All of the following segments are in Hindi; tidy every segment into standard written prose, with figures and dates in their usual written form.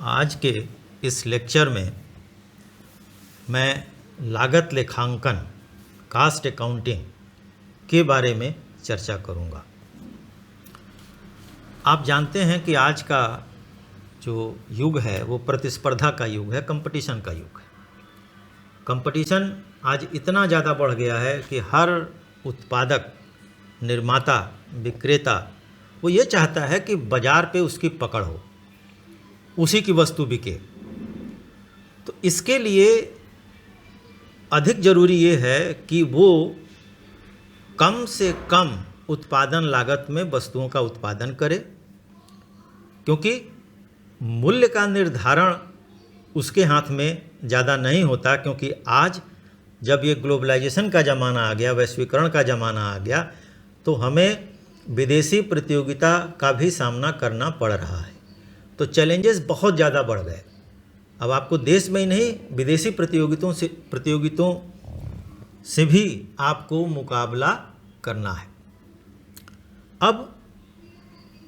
आज के इस लेक्चर में मैं लागत लेखांकन कास्ट अकाउंटिंग के बारे में चर्चा करूंगा। आप जानते हैं कि आज का जो युग है वो प्रतिस्पर्धा का युग है, कंपटीशन का युग है। कंपटीशन आज इतना ज़्यादा बढ़ गया है कि हर उत्पादक, निर्माता, विक्रेता वो ये चाहता है कि बाज़ार पे उसकी पकड़ हो, उसी की वस्तु बिके। तो इसके लिए अधिक ज़रूरी ये है कि वो कम से कम उत्पादन लागत में वस्तुओं का उत्पादन करे, क्योंकि मूल्य का निर्धारण उसके हाथ में ज़्यादा नहीं होता। क्योंकि आज जब ये ग्लोबलाइजेशन का ज़माना आ गया, वैश्वीकरण का ज़माना आ गया, तो हमें विदेशी प्रतियोगिता का भी सामना करना पड़ रहा है। तो चैलेंजेस बहुत ज़्यादा बढ़ गए। अब आपको देश में ही नहीं, विदेशी प्रतियोगिताओं से भी आपको मुकाबला करना है। अब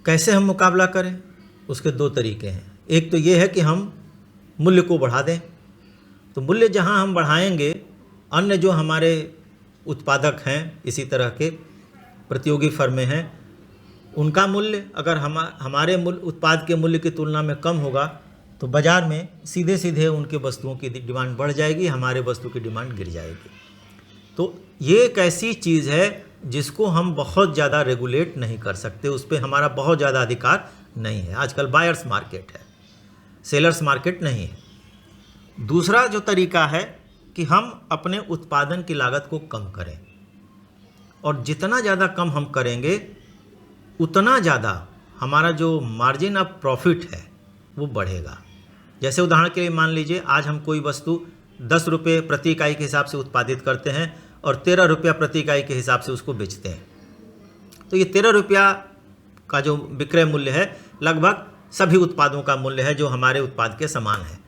कैसे हम मुकाबला करें, उसके दो तरीके हैं। एक तो ये है कि हम मूल्य को बढ़ा दें। तो मूल्य जहां हम बढ़ाएंगे, अन्य जो हमारे उत्पादक हैं, इसी तरह के प्रतियोगी फर्में हैं, उनका मूल्य अगर हमारे उत्पाद के मूल्य की तुलना में कम होगा तो बाज़ार में सीधे सीधे उनके वस्तुओं की डिमांड बढ़ जाएगी, हमारे वस्तु की डिमांड गिर जाएगी। तो ये एक ऐसी चीज़ है जिसको हम बहुत ज़्यादा रेगुलेट नहीं कर सकते, उस पर हमारा बहुत ज़्यादा अधिकार नहीं है। आजकल बायर्स मार्केट है, सेलर्स मार्केट नहीं है। दूसरा जो तरीका है कि हम अपने उत्पादन की लागत को कम करें, और जितना ज़्यादा कम हम करेंगे उतना ज़्यादा हमारा जो मार्जिन ऑफ प्रॉफिट है वो बढ़ेगा। जैसे उदाहरण के लिए मान लीजिए, आज हम कोई वस्तु 10 रुपये प्रति इकाई के हिसाब से उत्पादित करते हैं और 13 रुपया प्रति इकाई के हिसाब से उसको बेचते हैं। तो ये 13 रुपया का जो विक्रय मूल्य है लगभग सभी उत्पादों का मूल्य है जो हमारे उत्पाद के समान है।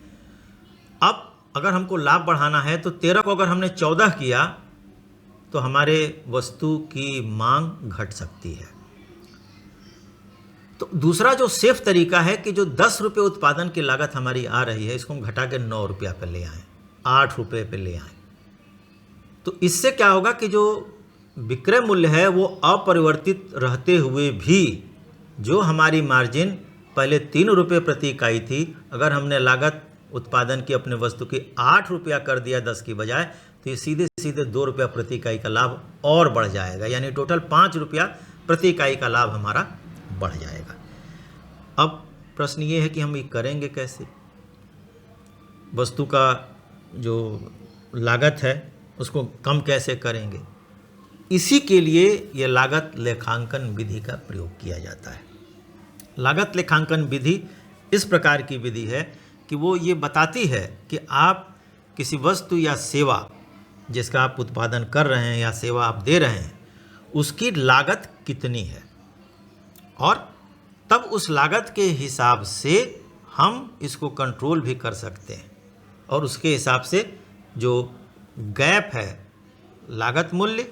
अब अगर हमको लाभ बढ़ाना है तो 13 को अगर हमने 14 किया तो हमारे वस्तु की मांग घट सकती है। तो दूसरा जो सेफ तरीका है कि जो 10 रुपये उत्पादन की लागत हमारी आ रही है, इसको हम घटा के 9 रुपया पर ले आएँ, 8 रुपये पर ले आएँ। तो इससे क्या होगा कि जो विक्रय मूल्य है वो अपरिवर्तित रहते हुए भी जो हमारी मार्जिन पहले 3 रुपये प्रति इकाई थी, अगर हमने लागत उत्पादन की अपने वस्तु की 8 रुपया कर दिया 10 की बजाय, तो ये सीधे सीधे 2 रुपया प्रति इकाई का लाभ और बढ़ जाएगा। यानी टोटल 5 रुपया प्रति इकाई का लाभ हमारा बढ़ जाएगा। अब प्रश्न ये है कि हम ये करेंगे कैसे, वस्तु का जो लागत है उसको कम कैसे करेंगे। इसी के लिए ये लागत लेखांकन विधि का प्रयोग किया जाता है। लागत लेखांकन विधि इस प्रकार की विधि है कि वो ये बताती है कि आप किसी वस्तु या सेवा जिसका आप उत्पादन कर रहे हैं या सेवा आप दे रहे हैं, उसकी लागत कितनी है, और तब उस लागत के हिसाब से हम इसको कंट्रोल भी कर सकते हैं, और उसके हिसाब से जो गैप है लागत मूल्य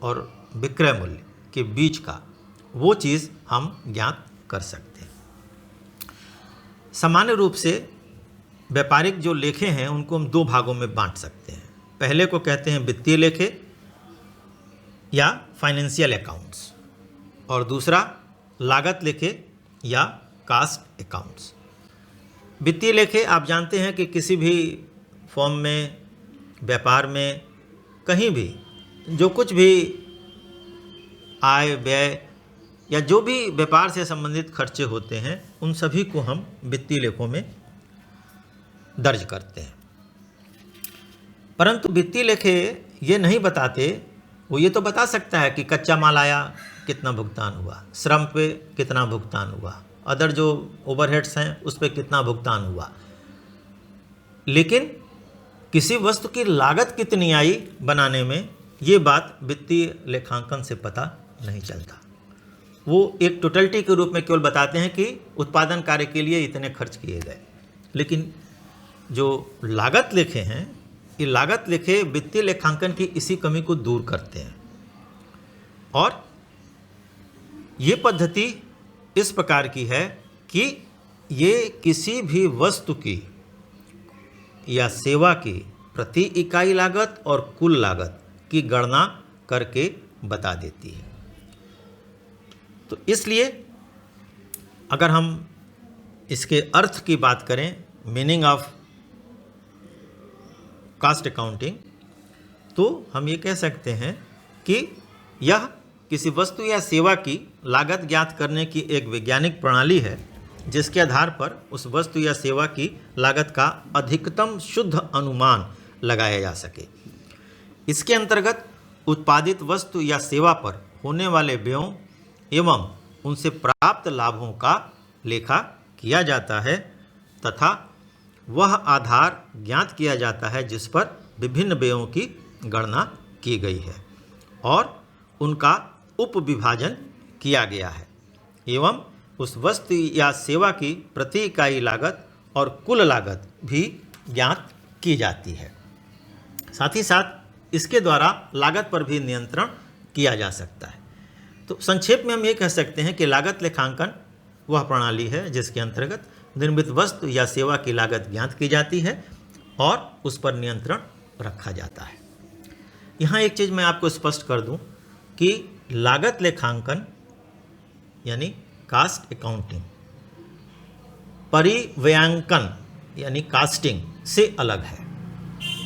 और विक्रय मूल्य के बीच का, वो चीज़ हम ज्ञात कर सकते हैं। सामान्य रूप से व्यापारिक जो लेखे हैं उनको हम 2 भागों में बांट सकते हैं। पहले को कहते हैं वित्तीय लेखे या फाइनेंशियल अकाउंट्स, और दूसरा लागत लेखे या कास्ट अकाउंट्स। वित्तीय लेखे आप जानते हैं कि किसी भी फॉर्म में, व्यापार में, कहीं भी जो कुछ भी आय व्यय या जो भी व्यापार से संबंधित खर्चे होते हैं, उन सभी को हम वित्तीय लेखों में दर्ज करते हैं। परंतु वित्तीय लेखे ये नहीं बताते, वो ये तो बता सकता है कि कच्चा माल आया कितना भुगतान हुआ, श्रम पे कितना भुगतान हुआ, अदर जो ओवरहेड्स हैं उस पे कितना भुगतान हुआ, लेकिन किसी वस्तु की लागत कितनी आई बनाने में, ये बात वित्तीय लेखांकन से पता नहीं चलता। वो एक टोटलिटी के रूप में केवल बताते हैं कि उत्पादन कार्य के लिए इतने खर्च किए गए। लेकिन जो लागत लेखे हैं, ये लागत लेखे वित्तीय लेखांकन की इसी कमी को दूर करते हैं। और ये पद्धति इस प्रकार की है कि ये किसी भी वस्तु की या सेवा की प्रति इकाई लागत और कुल लागत की गणना करके बता देती है। तो इसलिए अगर हम इसके अर्थ की बात करें, मीनिंग ऑफ कॉस्ट अकाउंटिंग, तो हम ये कह सकते हैं कि यह किसी वस्तु या सेवा की लागत ज्ञात करने की एक वैज्ञानिक प्रणाली है जिसके आधार पर उस वस्तु या सेवा की लागत का अधिकतम शुद्ध अनुमान लगाया जा सके। इसके अंतर्गत उत्पादित वस्तु या सेवा पर होने वाले व्ययों एवं उनसे प्राप्त लाभों का लेखा किया जाता है तथा वह आधार ज्ञात किया जाता है जिस पर विभिन्न व्ययों की गणना की गई है और उनका उपविभाजन किया गया है एवं उस वस्तु या सेवा की प्रति इकाई लागत और कुल लागत भी ज्ञात की जाती है। साथ ही साथ इसके द्वारा लागत पर भी नियंत्रण किया जा सकता है। तो संक्षेप में हम ये कह सकते हैं कि लागत लेखांकन वह प्रणाली है जिसके अंतर्गत निर्मित वस्तु या सेवा की लागत ज्ञात की जाती है और उस पर नियंत्रण रखा जाता है। यहाँ एक चीज़ मैं आपको स्पष्ट कर दूं कि लागत लेखांकन यानी कास्ट अकाउंटिंग परिव्ययांकन यानी कास्टिंग से अलग है।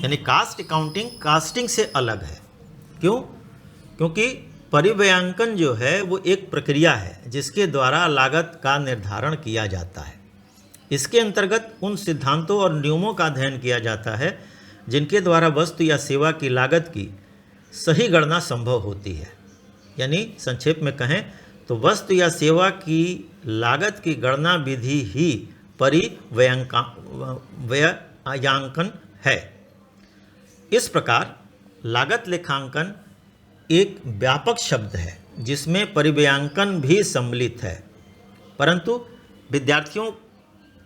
यानी कास्ट अकाउंटिंग कास्टिंग से अलग है। क्यों? क्योंकि परिव्ययांकन जो है वो एक प्रक्रिया है जिसके द्वारा लागत का निर्धारण किया जाता है। इसके अंतर्गत उन सिद्धांतों और नियमों का अध्ययन किया जाता है जिनके द्वारा वस्तु या सेवा की लागत की सही गणना संभव होती है। यानी संक्षेप में कहें तो वस्तु या सेवा की लागत की गणना विधि ही परिव्ययांकन है। इस प्रकार लागत लेखांकन एक व्यापक शब्द है जिसमें परिव्ययांकन भी सम्मिलित है, परंतु विद्यार्थियों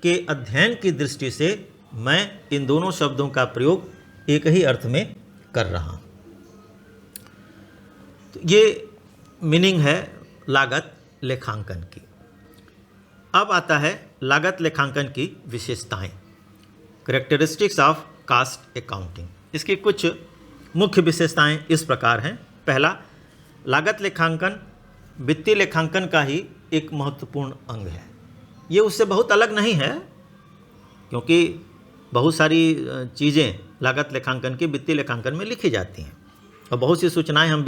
के अध्ययन की दृष्टि से मैं इन दोनों शब्दों का प्रयोग एक ही अर्थ में कर रहा हूँ। तो ये मीनिंग है लागत लेखांकन की। अब आता है लागत लेखांकन की विशेषताएं, कैरेक्टरिस्टिक्स ऑफ कास्ट अकाउंटिंग। इसकी कुछ मुख्य विशेषताएं इस प्रकार हैं। पहला, लागत लेखांकन वित्तीय लेखांकन का ही एक महत्वपूर्ण अंग है। ये उससे बहुत अलग नहीं है क्योंकि बहुत सारी चीज़ें लागत लेखांकन की वित्तीय लेखांकन में लिखी जाती हैं और बहुत सी सूचनाएं हम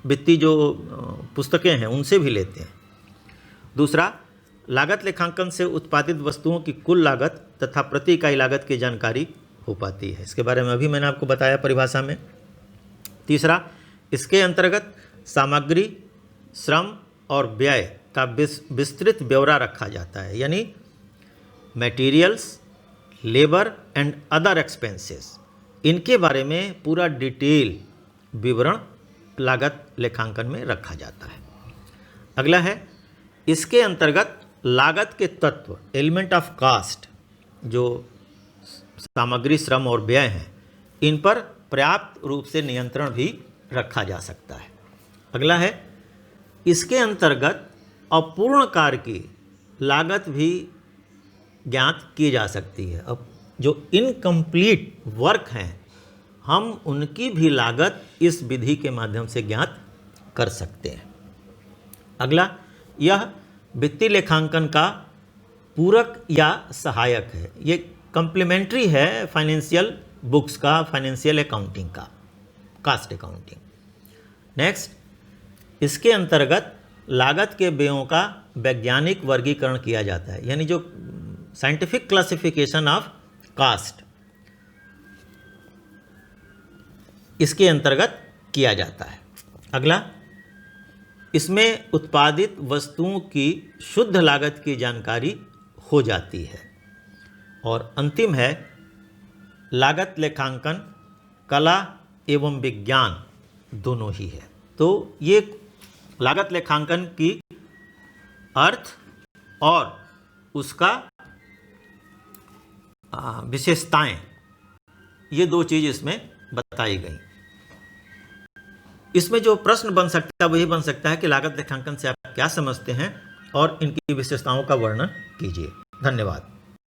वित्तीय जो पुस्तकें हैं उनसे भी लेते हैं। दूसरा, लागत लेखांकन से उत्पादित वस्तुओं की कुल लागत तथा प्रति इकाई लागत की जानकारी हो पाती है। इसके बारे में अभी मैंने आपको बताया परिभाषा में। तीसरा, इसके अंतर्गत सामग्री, श्रम और व्यय का विस्तृत ब्यौरा रखा जाता है। यानी materials, labour and other expenses, इनके बारे में पूरा डिटेल विवरण लागत लेखांकन में रखा जाता है। अगला है, इसके अंतर्गत लागत के तत्व एलिमेंट ऑफ कास्ट, जो सामग्री, श्रम और व्यय हैं, इन पर पर्याप्त रूप से नियंत्रण भी रखा जा सकता है। अगला है, इसके अंतर्गत अपूर्ण कार्य की लागत भी ज्ञात की जा सकती है। अब जो इनकम्प्लीट वर्क हैं हम उनकी भी लागत इस विधि के माध्यम से ज्ञात कर सकते हैं। अगला, यह वित्तीय लेखांकन का पूरक या सहायक है। ये कम्प्लीमेंट्री है फाइनेंशियल बुक्स का, फाइनेंशियल अकाउंटिंग का, कास्ट अकाउंटिंग। नेक्स्ट, इसके अंतर्गत लागत के व्ययों का वैज्ञानिक वर्गीकरण किया जाता है। यानी जो साइंटिफिक क्लासिफिकेशन ऑफ कास्ट इसके अंतर्गत किया जाता है। अगला, इसमें उत्पादित वस्तुओं की शुद्ध लागत की जानकारी हो जाती है। और अंतिम है, लागत लेखांकन कला एवं विज्ञान दोनों ही है। तो ये लागत लेखांकन की अर्थ और उसका विशेषताएं, ये दो चीज़ इसमें बताई गई। इसमें जो प्रश्न बन सकता है वही बन सकता है कि लागत लेखांकन से आप क्या समझते हैं और इनकी विशेषताओं का वर्णन कीजिए। धन्यवाद।